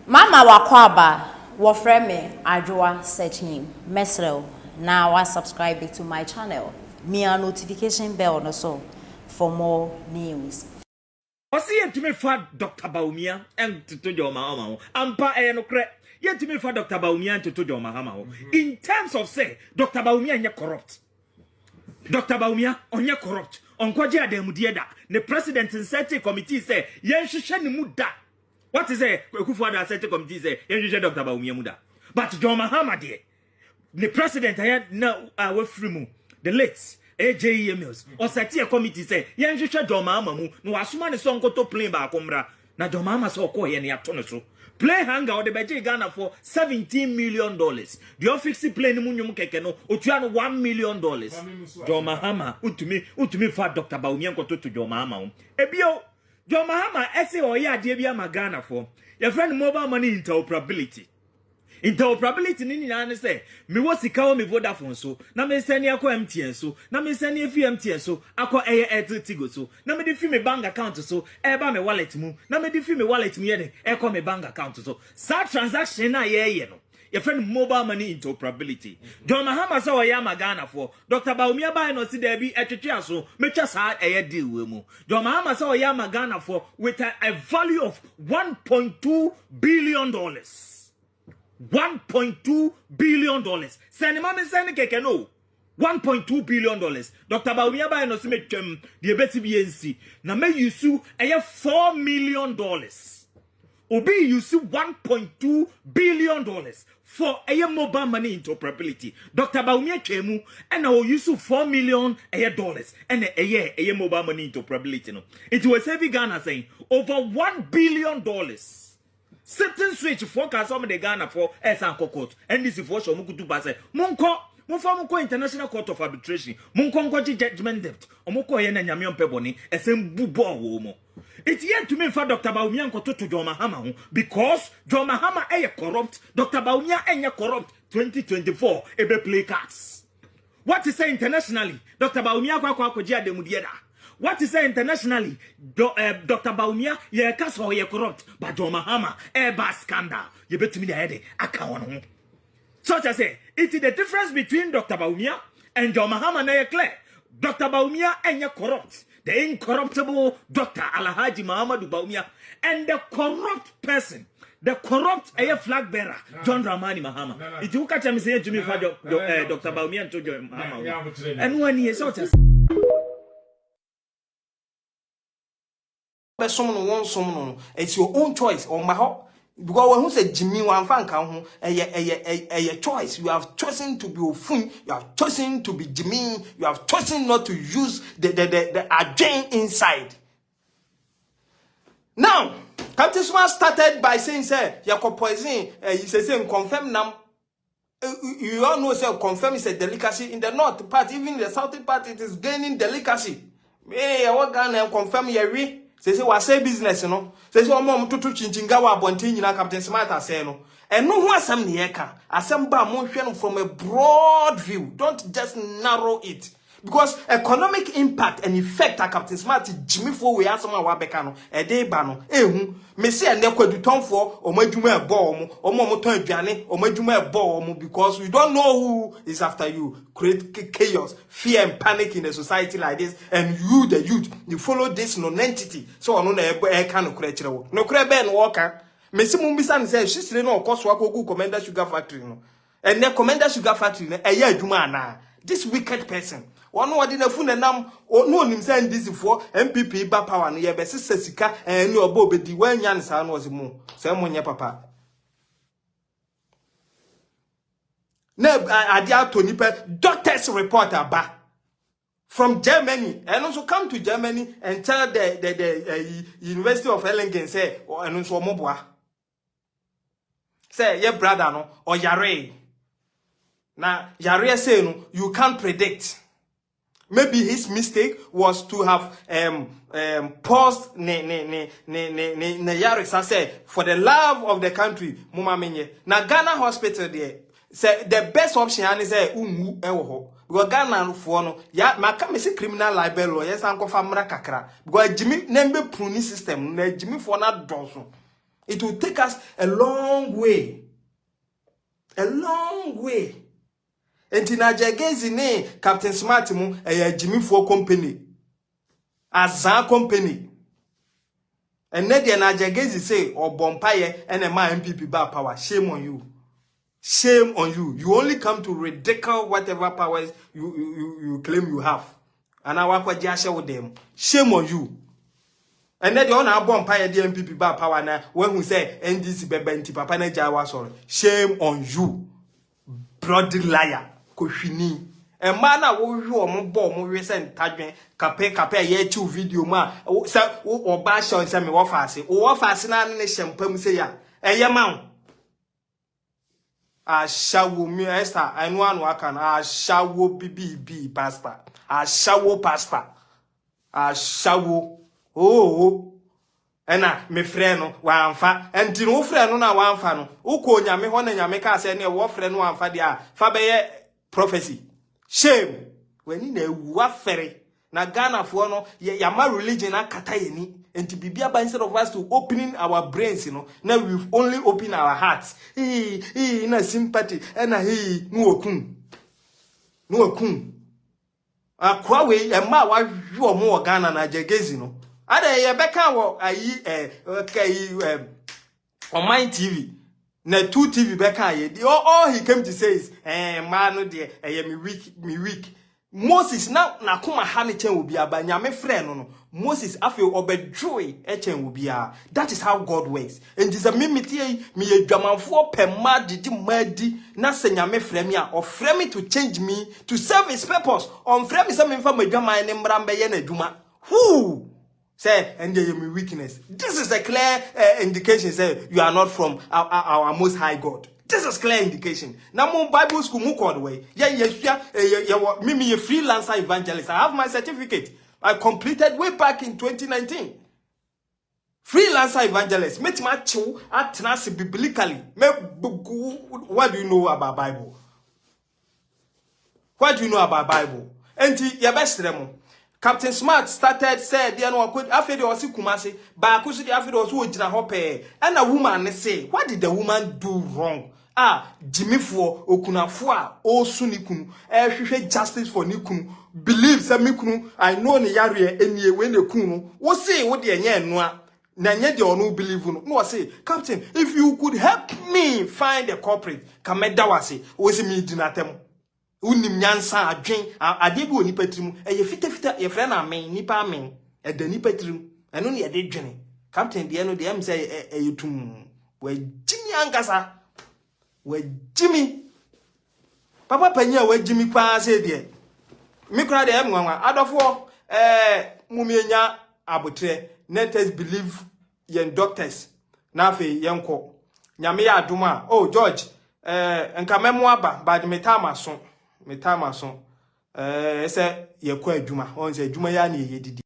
Mama wakwaba wofreme Adwoa search name Mesrel. Now I subscribe to my channel. Me a notification bell no so for more news. Osi yentumi fa Dr. Baumia and to your mama. Ampa no cre. Yentumi fa Dr. Baumia and to your mama. In terms of say Dr. Baumia nya corrupt. Dr. Baumia onya corrupt. Onkwaje ademudieda. The president in certain committee say yen hwehwe ne muda. What is it? Kufuada certain committee say yen hwehwe Dr. Baumia muda. But John Mahama de the president I na we free mu the late AJE Mills or Satia committee say yen hwehwe John Mahama mu no asoma ne so nkoto plane ba akomra na John Mahama so ko ye ne ato so plane hangar or the budget Ghana for $17 million. The office plane mu nyum keke no otua no $1 million. John Mahama utumi fa Dr. Baumia nkoto to John Mahama ebio John Mahama ese oye ade bia ma Ghana for your friend mobile money interoperability. Interoperability ni nyina say me wo sika wo me Vodafone so na me send akọ MTN so na me send fi MTN so akọ Airtel Tigo so na me di fi me bank account so e ba me wallet mu na me di fi me wallet mu ye de e kọ me bank account so sa transaction na ye no your friend mobile money interoperability. John Mahama say we am Ghana for Dr. Baumia buy no si there be etwetwe so metwa sa deal we mu. John Mahama say we am Ghana for with a value of $1.2 billion. $1.2 billion. Send mama send keke no. $1.2 billion. Dr. Baumia buy no si metwam de beti BNC. Na me yusu eye $4 million. Obi yusu $1.2 billion for a mobile money interoperability. Dr. Baumia twemu and o yusu $4 million and a mobile money interoperability no. It was heavy Ghana saying over $1 billion. Certain switch forecast some the Ghana for Esanko court and this is for sure mukutu pass Munko International Court of Arbitration Munko judgment debt omoko ye na nyame ompeboni esem bubo wo it yet to me for Dr. Baumia nkoto to John Mahama because John Mahama corrupt Dr. Baumia corrupt 2024 ebe play cards. What is say internationally Dr. Baumia kwa koja demudieda. What is say internationally Dr. Baumia ye kaso ye corrupt but John Mahama bad scandal you bet me the head account. So I say it is the difference between Dr. Baumia and John Mahama na clear. Dr. Baumia corrupt. The incorruptible Dr. Alhaji Muhammadu Baumia and the corrupt person. The corrupt flag bearer, John Dramani Mahama. If you catch me say to me for Dr. Baumia and to John Mahama. And when he is so it's your own choice on my heart. Because when who said Jimmy one fan can a choice. You have chosen to be Ofun, you have chosen to be Jimmy, you have chosen not to use the agent inside. Now, Captain Smart started by saying, sir, you are poison, you say confirm now. You all know, sir, confirm is a delicacy in the north part, even in the southern part, it is gaining delicacy. Hey, I want to confirm your say was say business no say mom tutu chinchinga wa bonti nyina Captain Smart say no and no ho asem ne yeka asem ba mo hwe no from a broad view, don't just narrow it because economic impact and effect at Captain Smart Jimmy for we asem wa beka no e dey ba no ehu me say ne kwadutonfo omadwuma ebo omo ton aduane omadwuma ebo because we don't know who is after you. Create chaos, fear and panic in a society like this, and you the youth you follow this non-entity so I know na kind of create no create ben worker me see mum bisa say she's no cost work go Commander Sugar Factory no and the Commander Sugar Factory no eya adwuma na this wicked person one word in a phone nam no nim say this for MPP ba power no ye be sika and no obo be di wan yan sa no mu say mo nya papa na adia to nipa doctors reporter ba from Germany and also come to Germany and tell the University of Erlangen say and also moboa say your brother no or yare na yare say no you can't predict. Maybe his mistake was to have paused ne yare say for the love of the country muma menye na Ghana hospital there say the best option is say umu ewo because Ghana for no ya maka me say criminal libel law yes anko famra kakra because Jimmy nembe pruni system na Jimmy for na donso It will take us a long way. A long way. And in Ajagezi ne Captain Smart mu Jimmy for company. Azan company. And then the Ajagezi say or Bompaye and a man MPP bar power. Shame on you. Shame on you. You only come to ridicule whatever powers you claim you have. And I work with them. Shame on you. And then the owner Bompaye the MPP bar power now when we say NDC bebenti papa na jawa sorry. Shame on you. Bloody liar. Koshini. A man wo hwe omo bo mo we se ntadwen kape ye chi video ma se o ba sha se me wo faase o wo faase na ne hyempam se ya eye ma a shawo mi Esther anu anu aka na a shawo bibi pastor a shawo pastor a shawo oh ena me frɛ no wa amfa enti no frɛ no na wa amfa no uko nyame ho na nyame ka se ne wo frɛ no amfa dia fa be ye prophecy. Shame. When you wa ferry. Na Ghana for no yama religion akata yeni. And to be instead of us to opening our brains, now we've only opened our hearts. In a sympathy and no okun. No okun. A kwawe a ma wa you or more Ghana na Jagezi no. Ada ye beka wo on my TV. Na 2 TV beka ye. All he came to say is man no de me weak. Moses na kuma ha ne chen obi aba nyame frɛ no Moses afi obedroe e chen obi a. That is how God works. And is a mimitie me adwamanfo pema didi madi na se nyame frɛ me a or frɛ me to change me to serve his purpose. On frɛ me se me fa madwaman ne mbra mbeye na adwuma. Who say and there me weakness. This is a clear indication say you are not from our most high God. This is clear indication. Now, my Bible school move all the way. Me freelancer evangelist. I have my certificate. I completed way back in 2019. Freelancer evangelist. Met my chu at nasi biblically. What do you know about Bible? What do you know about Bible? And your best remo. Captain Smart started said the no could after the osi kumase ba kusi the after the osi ojina hope and a woman say what did the woman do wrong? Jimmy for okunafo a osu nikunu hwehwe justice for nikunu believe say mikunu I know ne yare enie we ne kunu wo say wo de enye enoa na nye de onu believe no wo say Captain if you could help me find the culprit kameda wase wo say me dinatem unim nyansa adwen ade bi oni patrimu ye fita ye frɛ na amen nipa amen e da nipa patrimu eno ne ye de dwene Captain de no de am say yetum we jimi angasa we jimi papa panya we jimi pa say de me kra de am nwa adofo mumienya abotre let us believe yen doctors na fe yenko nyame ya adoma oh George enka memo aba bad metama so say ye kwa adwuma on say adwuma ya na ye didi